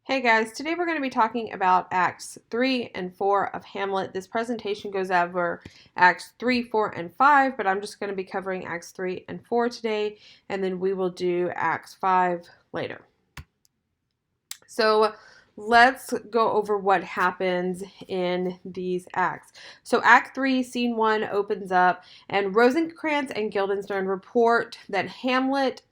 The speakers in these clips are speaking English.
Hey guys, today we're going to be talking about Acts 3 and 4 of Hamlet. This presentation goes over Acts 3, 4, and 5, but I'm just going to be covering Acts 3 and 4 today, and then we will do Acts 5 later. So let's go over what happens in these acts. So Act 3, Scene 1 opens up, and Rosencrantz and Guildenstern report that Hamlet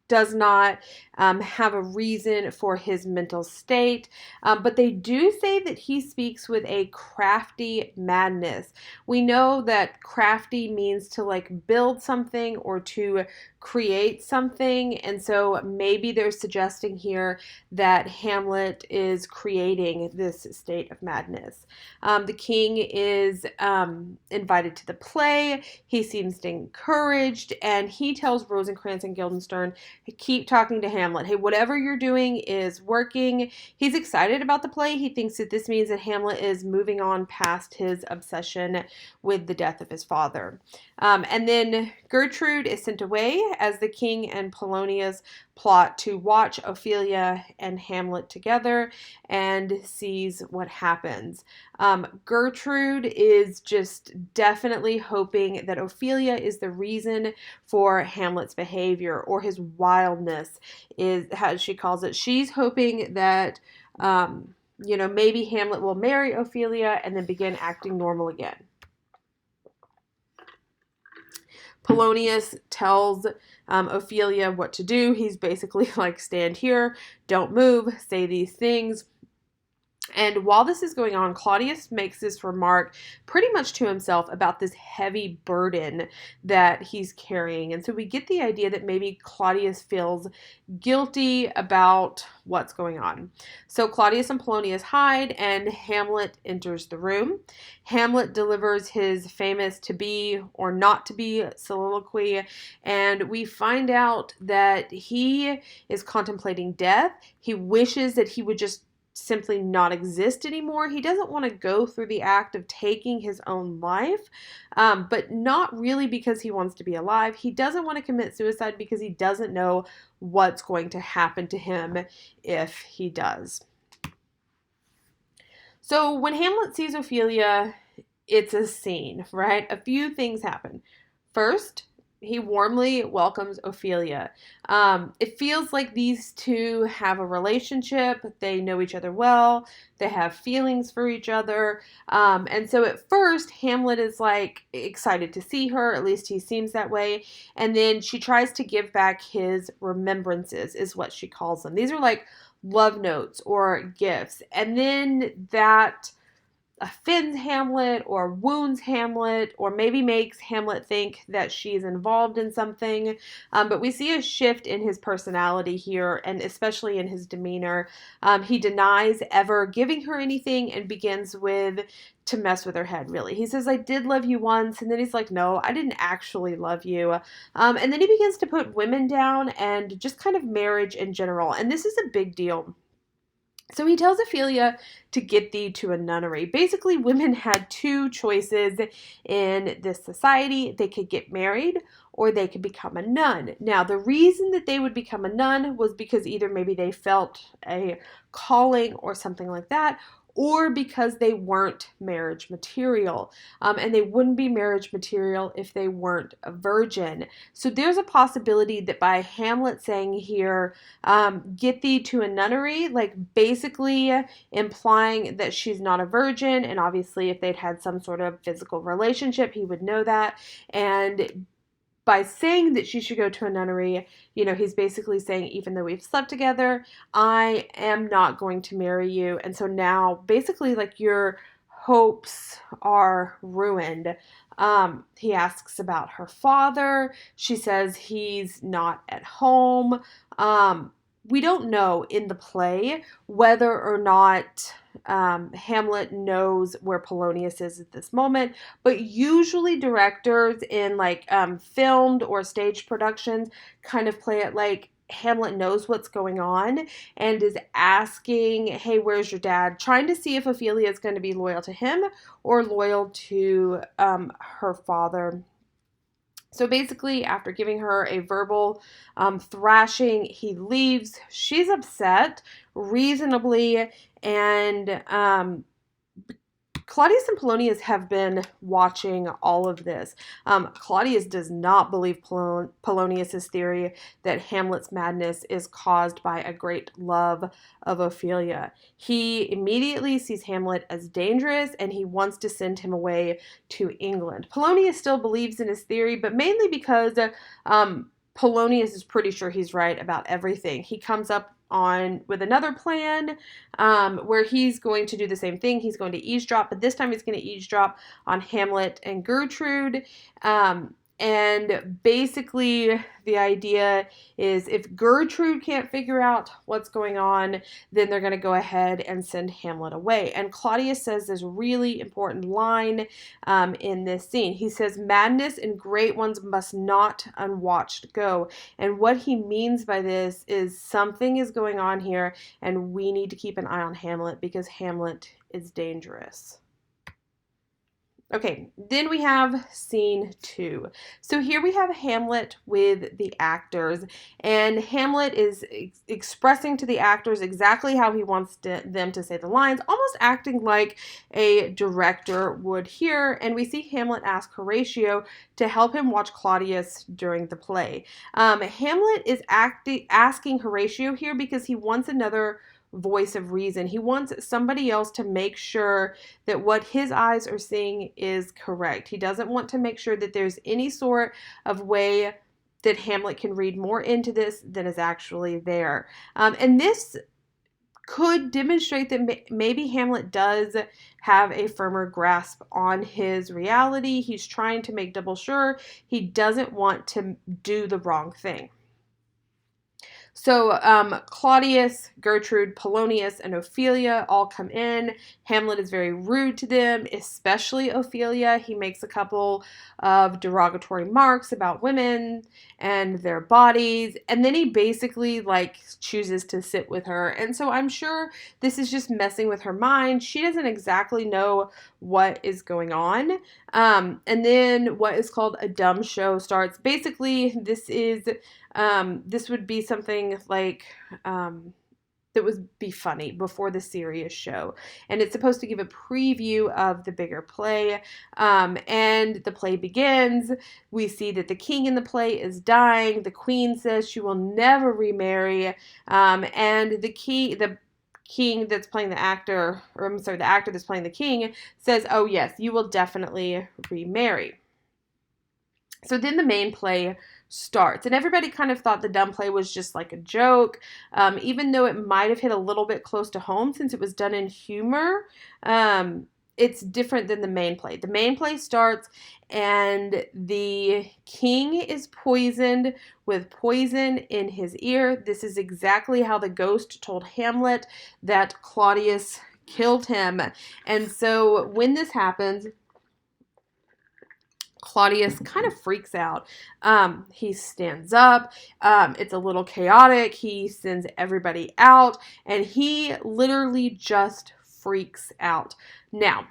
does not have a reason for his mental state, but they do say that he speaks with a crafty madness. We know that crafty means to like build something or to create something, and so maybe they're suggesting here that Hamlet is creating this state of madness. The king is invited to the play. He seems encouraged, and he tells Rosencrantz and Guildenstern, keep talking to Hamlet. Hey, whatever you're doing is working. He's excited about the play. He thinks that this means that Hamlet is moving on past his obsession with the death of his father. And then Gertrude is sent away as the king and Polonius plot to watch Ophelia and Hamlet together and sees what happens. Gertrude is just definitely hoping that Ophelia is the reason for Hamlet's behavior or his wildness, is how she calls it. She's hoping that, maybe Hamlet will marry Ophelia and then begin acting normal again. Polonius tells Ophelia what to do. He's basically like, stand here, don't move, say these things. And while this is going on, Claudius makes this remark pretty much to himself about this heavy burden that he's carrying. And so we get the idea that maybe Claudius feels guilty about what's going on. So Claudius and Polonius hide, and Hamlet enters the room. Hamlet delivers his famous to be or not to be soliloquy, and we find out that he is contemplating death. He wishes that he would just simply not exist anymore. He doesn't want to go through the act of taking his own life, but not really because he wants to be alive. He doesn't want to commit suicide because he doesn't know what's going to happen to him if he does. So when Hamlet sees Ophelia, it's a scene, right? A few things happen. First, he warmly welcomes Ophelia. It feels like these two have a relationship. They know each other well. They have feelings for each other. And so at first, Hamlet is like excited to see her. At least he seems that way. And then she tries to give back his remembrances, is what she calls them. These are like love notes or gifts. And then that offends Hamlet or wounds Hamlet or maybe makes Hamlet think that she's involved in something. But we see a shift in his personality here, and especially in his demeanor. He denies ever giving her anything and begins with to mess with her head, really. He says, I did love you once, and then he's like, no, I didn't actually love you. And then he begins to put women down and just kind of marriage in general. And this is a big deal. So he tells Ophelia to get thee to a nunnery. Basically, women had two choices in this society. They could get married or they could become a nun. Now, the reason that they would become a nun was because either maybe they felt a calling or something like that, or because they weren't marriage material. And they wouldn't be marriage material if they weren't a virgin. So there's a possibility that by Hamlet saying here, get thee to a nunnery, like basically implying that she's not a virgin. And obviously if they'd had some sort of physical relationship, he would know that. And by saying that she should go to a nunnery, he's basically saying, even though we've slept together, I am not going to marry you. And so now, basically, like, your hopes are ruined. He asks about her father. She says he's not at home. We don't know in the play whether or not Hamlet knows where Polonius is at this moment, but usually directors in like filmed or staged productions kind of play it like Hamlet knows what's going on and is asking, hey, where's your dad? Trying to see if Ophelia is going to be loyal to him or loyal to her father. So basically, after giving her a verbal thrashing, he leaves. She's upset, reasonably, and Claudius and Polonius have been watching all of this. Claudius does not believe Polonius's theory that Hamlet's madness is caused by a great love of Ophelia. He immediately sees Hamlet as dangerous and he wants to send him away to England. Polonius still believes in his theory, but mainly because Polonius is pretty sure he's right about everything. He comes up with another plan where he's going to do the same thing. He's going to eavesdrop, but this time he's going to eavesdrop on Hamlet and Gertrude. And basically, the idea is if Gertrude can't figure out what's going on, then they're going to go ahead and send Hamlet away. And Claudius says this really important line in this scene. He says, "Madness and great ones must not unwatched go." And what he means by this is something is going on here, and we need to keep an eye on Hamlet because Hamlet is dangerous. Okay, then we have scene 2. So here we have Hamlet with the actors, and Hamlet is expressing to the actors exactly how he wants them to say the lines, almost acting like a director would here, and we see Hamlet ask Horatio to help him watch Claudius during the play. Hamlet is asking Horatio here because he wants another voice of reason. He wants somebody else to make sure that what his eyes are seeing is correct. He doesn't want to make sure that there's any sort of way that Hamlet can read more into this than is actually there. And this could demonstrate that maybe Hamlet does have a firmer grasp on his reality. He's trying to make double sure he doesn't want to do the wrong thing. So Claudius, Gertrude, Polonius, and Ophelia all come in. Hamlet is very rude to them, especially Ophelia. He makes a couple of derogatory remarks about women and their bodies, and then he basically chooses to sit with her. And so I'm sure this is just messing with her mind. She doesn't exactly know what is going on. And then what is called a dumb show starts. Basically, this would be something like that would be funny before the serious show. And it's supposed to give a preview of the bigger play. And the play begins. We see that the king in the play is dying. The queen says she will never remarry. And the king that's playing the actor, the actor that's playing the king says, "Oh yes, you will definitely remarry." So then the main play starts, and everybody kind of thought the dumb play was just like a joke, even though it might have hit a little bit close to home since it was done in humor. It's different than the main play. The main play starts, and the king is poisoned with poison in his ear. This is exactly how the ghost told Hamlet that Claudius killed him. And so when this happens, Claudius kind of freaks out. He stands up. It's a little chaotic. He sends everybody out, and he literally just freaks out. Now,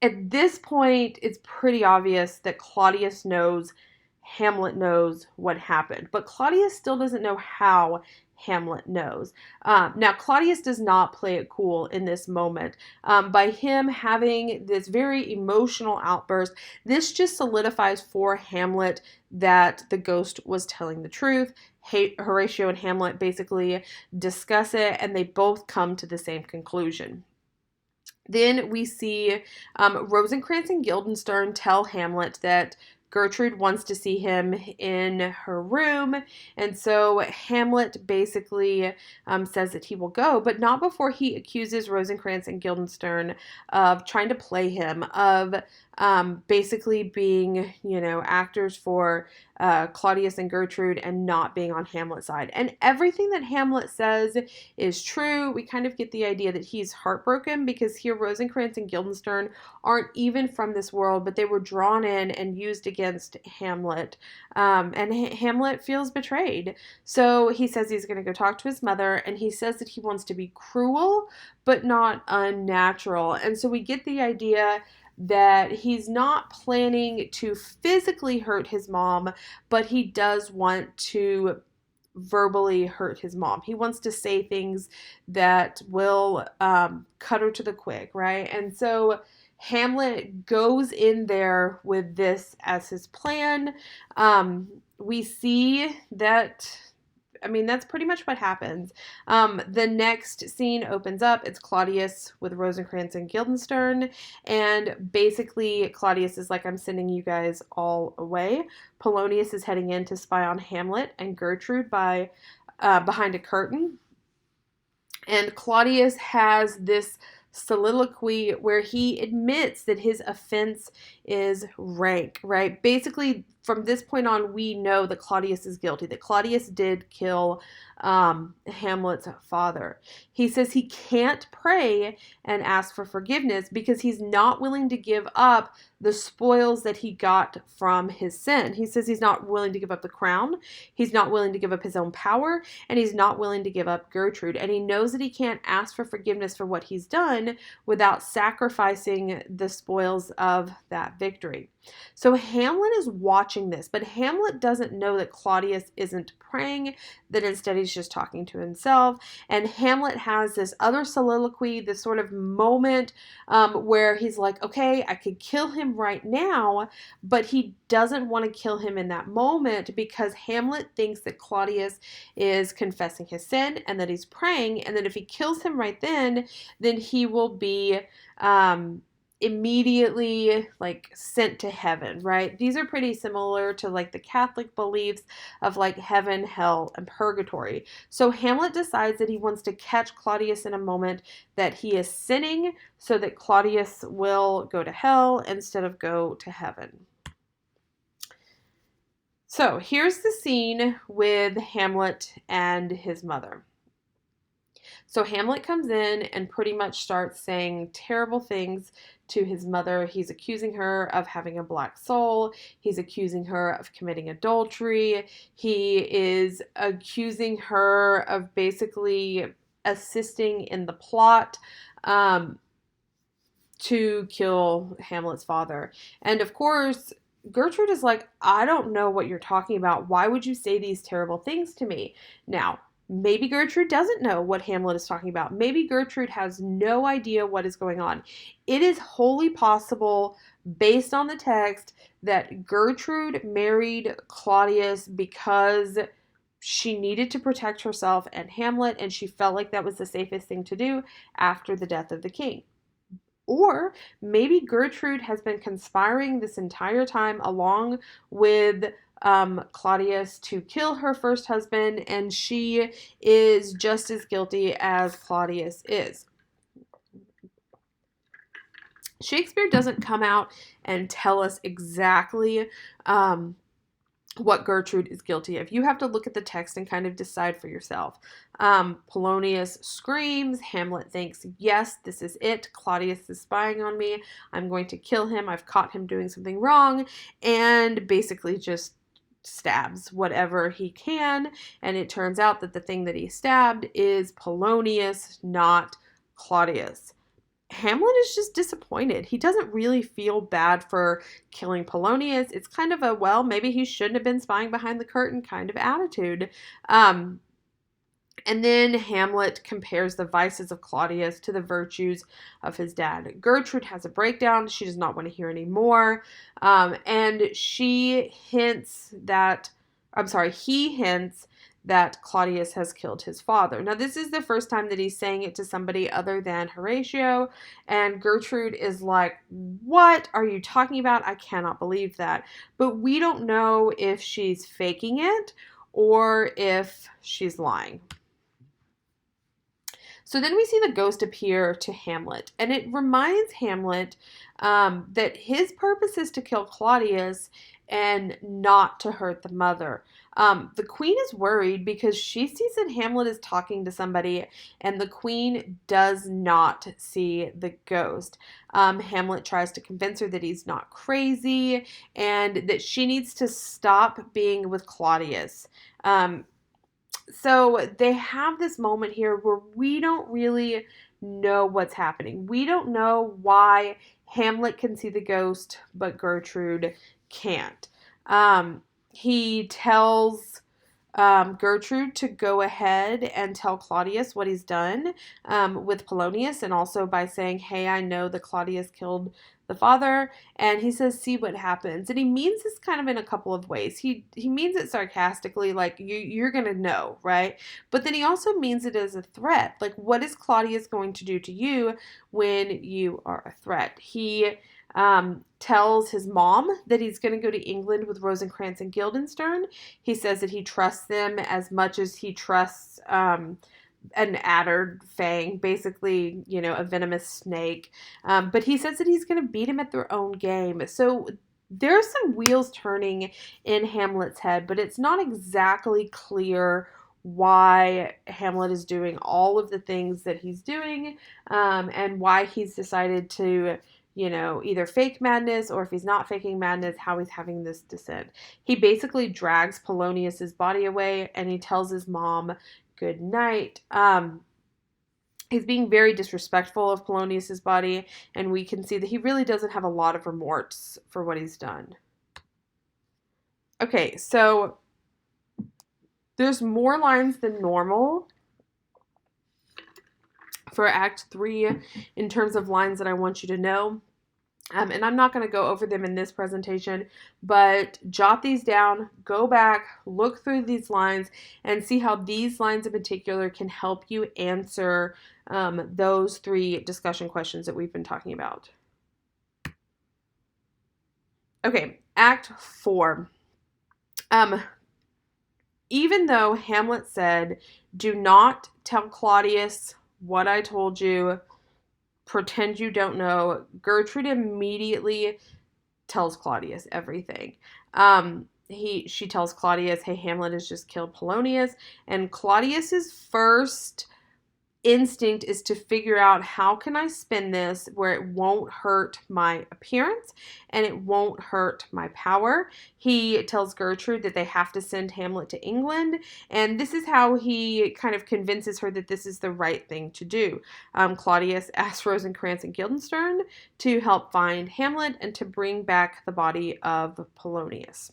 at this point, it's pretty obvious that Claudius knows, Hamlet knows what happened, but Claudius still doesn't know how Hamlet knows. Now, Claudius does not play it cool in this moment. By him having this very emotional outburst, this just solidifies for Hamlet that the ghost was telling the truth. Horatio and Hamlet basically discuss it, and they both come to the same conclusion. Then we see Rosencrantz and Guildenstern tell Hamlet that Gertrude wants to see him in her room, and so Hamlet basically says that he will go, but not before he accuses Rosencrantz and Guildenstern of trying to play him, of basically being, actors for Claudius and Gertrude and not being on Hamlet's side. And everything that Hamlet says is true. We kind of get the idea that he's heartbroken because here Rosencrantz and Guildenstern aren't even from this world, but they were drawn in and used against Hamlet. And Hamlet feels betrayed. So he says he's going to go talk to his mother, and he says that he wants to be cruel, but not unnatural. And so we get the idea that he's not planning to physically hurt his mom, but he does want to verbally hurt his mom. He wants to say things that will cut her to the quick, right? And so Hamlet goes in there with this as his plan. We see that, I mean, that's pretty much what happens. The next scene opens up. It's Claudius with Rosencrantz and Guildenstern. And basically, Claudius is like, I'm sending you guys all away. Polonius is heading in to spy on Hamlet and Gertrude behind a curtain. And Claudius has this soliloquy where he admits that his offense is rank, right? Basically, from this point on, we know that Claudius is guilty, that Claudius did kill Hamlet's father. He says he can't pray and ask for forgiveness because he's not willing to give up the spoils that he got from his sin. He says he's not willing to give up the crown, he's not willing to give up his own power, and he's not willing to give up Gertrude. And he knows that he can't ask for forgiveness for what he's done without sacrificing the spoils of that victory. So Hamlet is watching this, but Hamlet doesn't know that Claudius isn't praying, that instead he's just talking to himself. And Hamlet has this other soliloquy, this sort of moment where he's like, okay, I could kill him right now, but he doesn't want to kill him in that moment because Hamlet thinks that Claudius is confessing his sin and that he's praying, and that if he kills him right then he will be immediately like sent to heaven, right? These are pretty similar to like the Catholic beliefs of like heaven, hell, and purgatory. So Hamlet decides that he wants to catch Claudius in a moment that he is sinning so that Claudius will go to hell instead of go to heaven. So here's the scene with Hamlet and his mother. So Hamlet comes in and pretty much starts saying terrible things to his mother. He's accusing her of having a black soul. He's accusing her of committing adultery. He is accusing her of basically assisting in the plot to kill Hamlet's father. And of course, Gertrude is like, I don't know what you're talking about. Why would you say these terrible things to me? Now, maybe Gertrude doesn't know what Hamlet is talking about. Maybe Gertrude has no idea what is going on. It is wholly possible, based on the text, that Gertrude married Claudius because she needed to protect herself and Hamlet, and she felt like that was the safest thing to do after the death of the king. Or maybe Gertrude has been conspiring this entire time along with Claudius to kill her first husband, and she is just as guilty as Claudius is. Shakespeare doesn't come out and tell us exactly what Gertrude is guilty of. You have to look at the text and kind of decide for yourself. Polonius screams. Hamlet thinks, yes, this is it. Claudius is spying on me. I'm going to kill him. I've caught him doing something wrong. And basically just stabs whatever he can. And it turns out that the thing that he stabbed is Polonius, not Claudius. Hamlet is just disappointed. He doesn't really feel bad for killing Polonius. It's kind of a, well, maybe he shouldn't have been spying behind the curtain kind of attitude. And then Hamlet compares the vices of Claudius to the virtues of his dad. Gertrude has a breakdown. She does not want to hear any more. And he hints that Claudius has killed his father. Now, this is the first time that he's saying it to somebody other than Horatio, and Gertrude is like, what are you talking about? I cannot believe that. But we don't know if she's faking it or if she's lying. So then we see the ghost appear to Hamlet, and it reminds Hamlet that his purpose is to kill Claudius and not to hurt the mother. The queen is worried because she sees that Hamlet is talking to somebody, and the queen does not see the ghost. Hamlet tries to convince her that he's not crazy and that she needs to stop being with Claudius. So they have this moment here where we don't really know what's happening. We don't know why Hamlet can see the ghost, but Gertrude can't. He tells Gertrude to go ahead and tell Claudius what he's done with Polonius, and also by saying, hey, I know that Claudius killed the father, and he says, see what happens. And he means this kind of in a couple of ways. He means it sarcastically, like, you're going to know, right? But then he also means it as a threat. Like, what is Claudius going to do to you when you are a threat? He tells his mom that he's going to go to England with Rosencrantz and Guildenstern. He says that he trusts them as much as he trusts an addered fang, basically, a venomous snake. But he says that he's going to beat him at their own game. So there's some wheels turning in Hamlet's head, but it's not exactly clear why Hamlet is doing all of the things that he's doing, and why he's decided to either fake madness, or if he's not faking madness, how he's having this descent. He basically drags Polonius's body away, and he tells his mom good night. He's being very disrespectful of Polonius's body, and we can see that he really doesn't have a lot of remorse for what he's done. Okay, so there's more lines than normal for Act 3 in terms of lines that I want you to know. And I'm not going to go over them in this presentation, but jot these down, go back, look through these lines, and see how these lines in particular can help you answer those 3 discussion questions that we've been talking about. Okay, Act 4. Even though Hamlet said, do not tell Claudius what I told you, pretend you don't know, Gertrude immediately tells Claudius everything. She tells Claudius, hey, Hamlet has just killed Polonius, and Claudius's first instinct is to figure out, how can I spin this where it won't hurt my appearance and it won't hurt my power. He tells Gertrude that they have to send Hamlet to England, and this is how he kind of convinces her that this is the right thing to do. Claudius asks Rosencrantz and Guildenstern to help find Hamlet and to bring back the body of Polonius.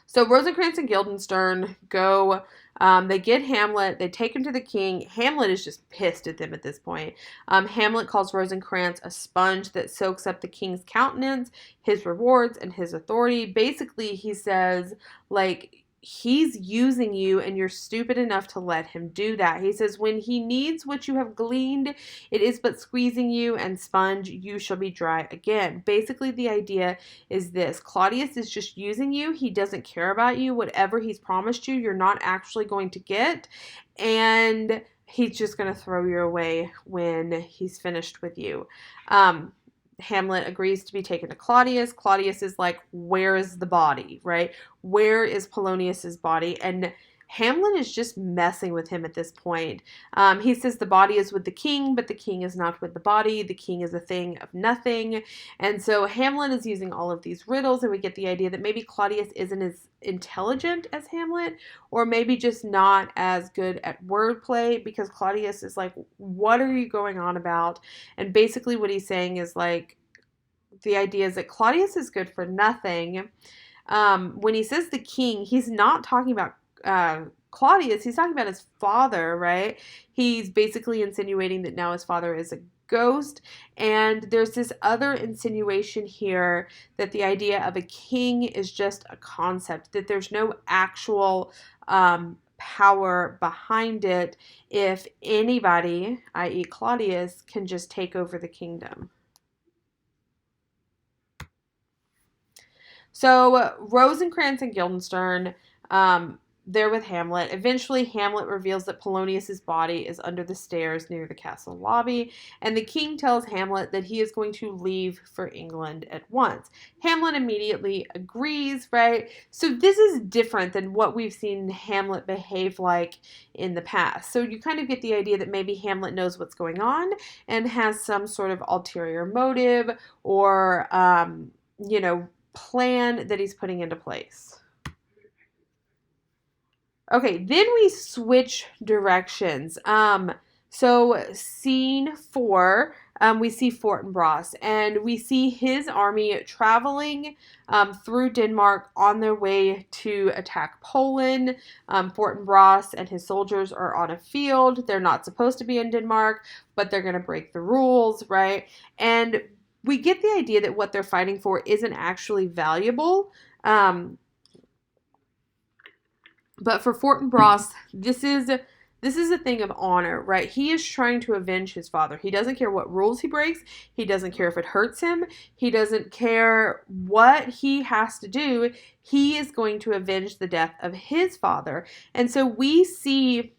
So Rosencrantz and Guildenstern go, they get Hamlet, they take him to the king. Hamlet is just pissed at them at this point. Hamlet calls Rosencrantz a sponge that soaks up the king's countenance, his rewards, and his authority. Basically, he says, like, he's using you and you're stupid enough to let him do that. He says, when he needs what you have gleaned, it is but squeezing you, and sponge, you shall be dry again. Basically, the idea is this: Claudius is just using you. He doesn't care about you. Whatever he's promised you, you're not actually going to get, and he's just going to throw you away when he's finished with you. Hamlet agrees to be taken to Claudius. Claudius is like, where is the body, right? Where is Polonius's body? And Hamlet is just messing with him at this point. He says the body is with the king, but the king is not with the body. The king is a thing of nothing. And so Hamlet is using all of these riddles, and we get the idea that maybe Claudius isn't as intelligent as Hamlet, or maybe just not as good at wordplay, because Claudius is like, what are you going on about? And basically what he's saying is, like, the idea is that Claudius is good for nothing. When he says the king, he's not talking about Claudius, he's talking about his father, right? He's basically insinuating that now his father is a ghost, and there's this other insinuation here that the idea of a king is just a concept, that there's no actual power behind it if anybody, i.e. Claudius, can just take over the kingdom. So Rosencrantz and Guildenstern, they're with Hamlet. Eventually, Hamlet reveals that Polonius's body is under the stairs near the castle lobby, and the king tells Hamlet that he is going to leave for England at once. Hamlet immediately agrees, right? So this is different than what we've seen Hamlet behave like in the past. So you kind of get the idea that maybe Hamlet knows what's going on and has some sort of ulterior motive or, plan that he's putting into place. Okay, then we switch directions. So scene 4, we see Fortinbras, and we see his army traveling through Denmark on their way to attack Poland. Fortinbras and his soldiers are on a field. They're not supposed to be in Denmark, but they're going to break the rules, right? And we get the idea that what they're fighting for isn't actually valuable. But for Fortinbras, this is a thing of honor, right? He is trying to avenge his father. He doesn't care what rules he breaks. He doesn't care if it hurts him. He doesn't care what he has to do. He is going to avenge the death of his father. And so we see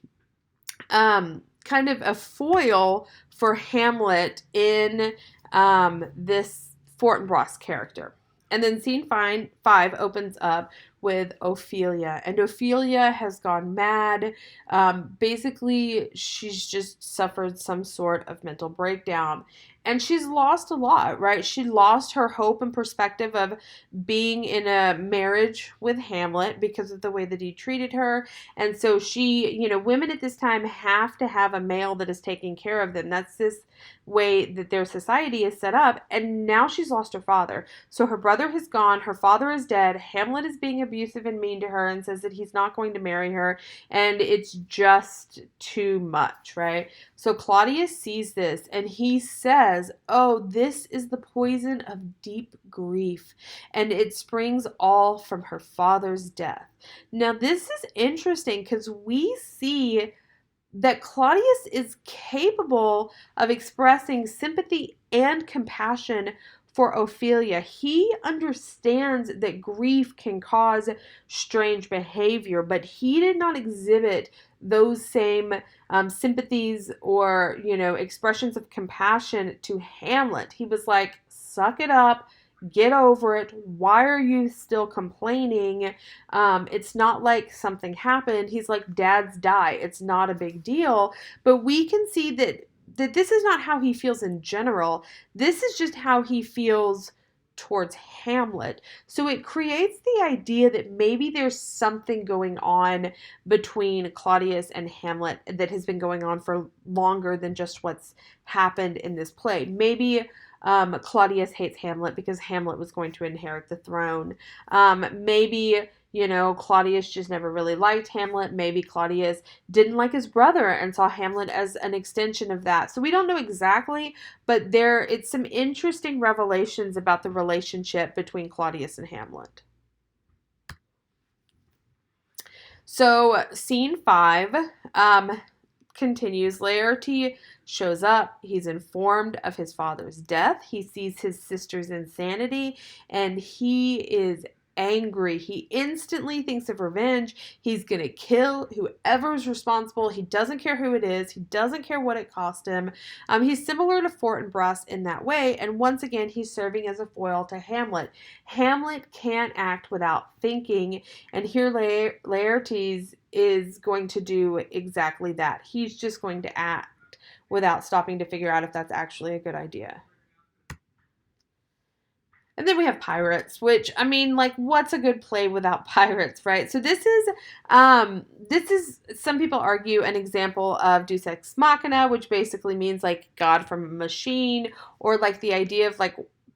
kind of a foil for Hamlet in this Fortinbras character. And then scene 5 opens up with Ophelia. And Ophelia has gone mad. Basically, she's just suffered some sort of mental breakdown. And she's lost a lot, right? She lost her hope and perspective of being in a marriage with Hamlet because of the way that he treated her. And so women at this time have to have a male that is taking care of them. That's this way that their society is set up. And now she's lost her father. So her brother has gone. Her father is dead. Hamlet is being abusive and mean to her and says that he's not going to marry her. And it's just too much, right? So Claudius sees this and he says, oh, this is the poison of deep grief, and it springs all from her father's death. Now, this is interesting because we see that Claudius is capable of expressing sympathy and compassion for Ophelia. He understands that grief can cause strange behavior, but he did not exhibit those same sympathies or, expressions of compassion to Hamlet. He was like, suck it up. Get over it. Why are you still complaining? It's not like something happened. He's like, dads die. It's not a big deal. But we can see that this is not how he feels in general. This is just how he feels towards Hamlet. So it creates the idea that maybe there's something going on between Claudius and Hamlet that has been going on for longer than just what's happened in this play. Maybe Claudius hates Hamlet because Hamlet was going to inherit the throne. Maybe, Claudius just never really liked Hamlet. Maybe Claudius didn't like his brother and saw Hamlet as an extension of that. So we don't know exactly, but it's some interesting revelations about the relationship between Claudius and Hamlet. So scene 5 continues. Laertes shows up. He's informed of his father's death. He sees his sister's insanity, and he is angry. He instantly thinks of revenge. He's going to kill whoever is responsible. He doesn't care who it is. He doesn't care what it cost him. He's similar to Fortinbras in that way, and once again, he's serving as a foil to Hamlet. Hamlet can't act without thinking, and here Laertes is going to do exactly that. He's just going to act without stopping to figure out if that's actually a good idea. And then we have pirates, which, what's a good play without pirates, right? So this is, some people argue, an example of Deus Ex Machina, which basically means, God from a machine, or, the idea of,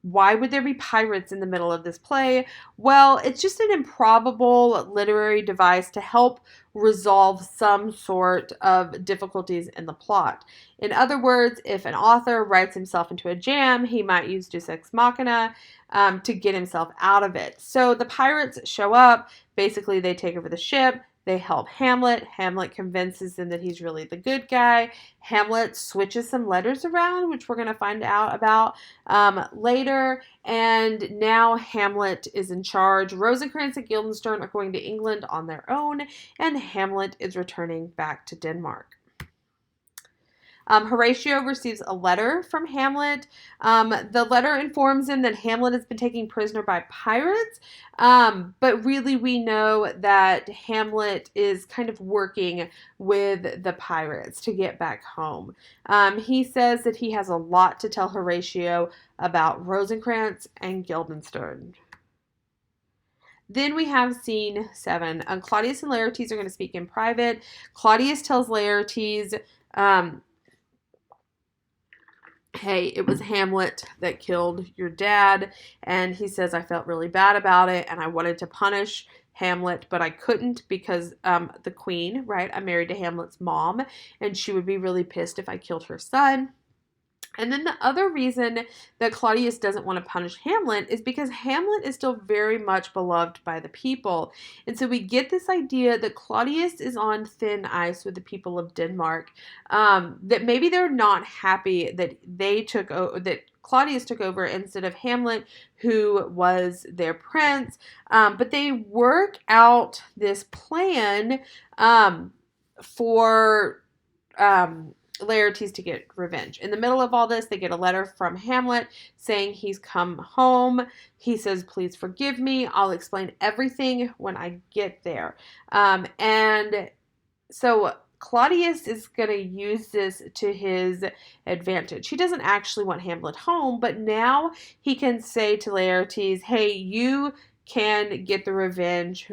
why would there be pirates in the middle of this play? Well, it's just an improbable literary device to help resolve some sort of difficulties in the plot. In other words, if an author writes himself into a jam, he might use Deus Ex Machina to get himself out of it. So the pirates show up. Basically, they take over the ship. They help Hamlet. Hamlet convinces them that he's really the good guy. Hamlet switches some letters around, which we're going to find out about later. And now Hamlet is in charge. Rosencrantz and Guildenstern are going to England on their own, and Hamlet is returning back to Denmark. Horatio receives a letter from Hamlet. The letter informs him that Hamlet has been taken prisoner by pirates, but really we know that Hamlet is kind of working with the pirates to get back home. He says that he has a lot to tell Horatio about Rosencrantz and Guildenstern. Then we have scene 7. Claudius and Laertes are going to speak in private. Claudius tells Laertes, hey, it was Hamlet that killed your dad. And he says, I felt really bad about it and I wanted to punish Hamlet, but I couldn't because the queen, right? I'm married to Hamlet's mom and she would be really pissed if I killed her son. And then the other reason that Claudius doesn't want to punish Hamlet is because Hamlet is still very much beloved by the people. And so we get this idea that Claudius is on thin ice with the people of Denmark, that maybe they're not happy that that Claudius took over instead of Hamlet, who was their prince. But they work out this plan for Laertes to get revenge. In the middle of all this, they get a letter from Hamlet saying he's come home. He says, please forgive me. I'll explain everything when I get there. And so Claudius is going to use this to his advantage. He doesn't actually want Hamlet home, but now he can say to Laertes, hey, you can get the revenge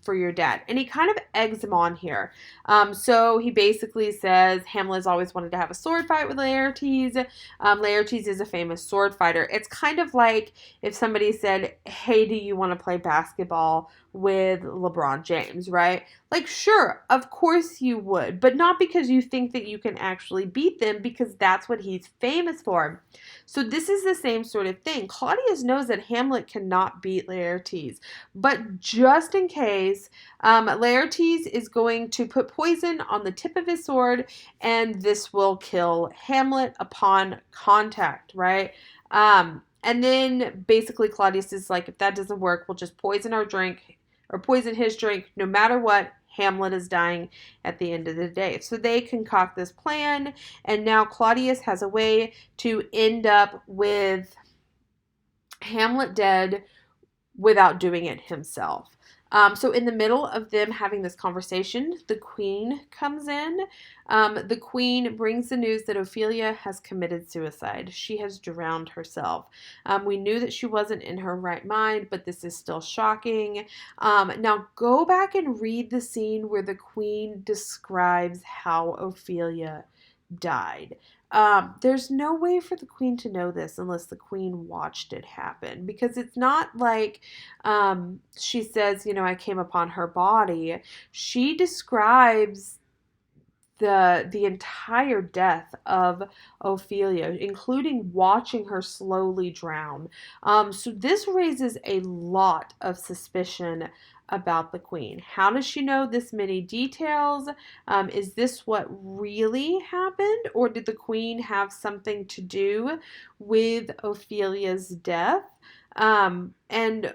for your dad. And he kind of eggs him on here. So he basically says Hamlet has always wanted to have a sword fight with Laertes. Laertes is a famous sword fighter. It's kind of like if somebody said, hey, do you want to play basketball with LeBron James, right? Like, sure, of course you would, but not because you think that you can actually beat them, because that's what he's famous for. So this is the same sort of thing. Claudius knows that Hamlet cannot beat Laertes, but just in case, Laertes is going to put poison on the tip of his sword, and this will kill Hamlet upon contact, right? And then basically Claudius is like, if that doesn't work, we'll just poison our drink, or poison his drink. No matter what, Hamlet is dying at the end of the day. So they concoct this plan, and now Claudius has a way to end up with Hamlet dead without doing it himself. So in the middle of them having this conversation, the queen comes in. The queen brings the news that Ophelia has committed suicide. She has drowned herself. We knew that she wasn't in her right mind, but this is still shocking. Now go back and read the scene where the queen describes how Ophelia died. There's no way for the queen to know this unless the queen watched it happen, because it's not like she says, I came upon her body. She describes the entire death of Ophelia, including watching her slowly drown. So this raises a lot of suspicion about the queen. How does she know this many details? Is this what really happened, or did the queen have something to do with Ophelia's death? And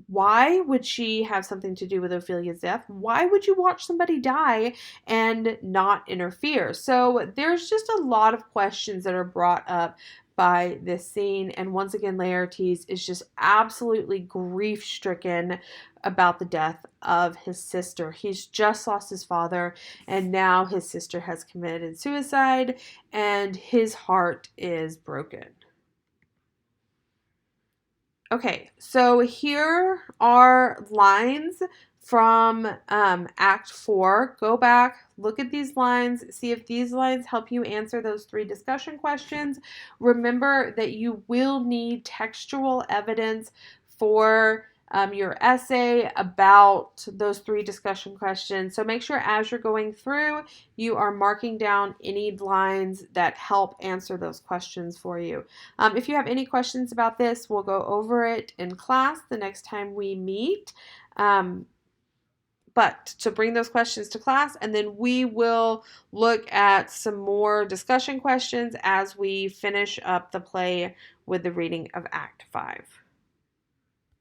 why would she have something to do with Ophelia's death? Why would you watch somebody die and not interfere? So there's just a lot of questions that are brought up by this scene. And once again, Laertes is just absolutely grief-stricken about the death of his sister. He's just lost his father, and now his sister has committed suicide, and his heart is broken. Okay, so here are lines from Act 4. Go back, look at these lines, see if these lines help you answer those 3 discussion questions. Remember that you will need textual evidence for your essay about those 3 discussion questions. So make sure as you're going through, you are marking down any lines that help answer those questions for you. If you have any questions about this, we'll go over it in class the next time we meet. But to bring those questions to class, and then we will look at some more discussion questions as we finish up the play with the reading of Act 5.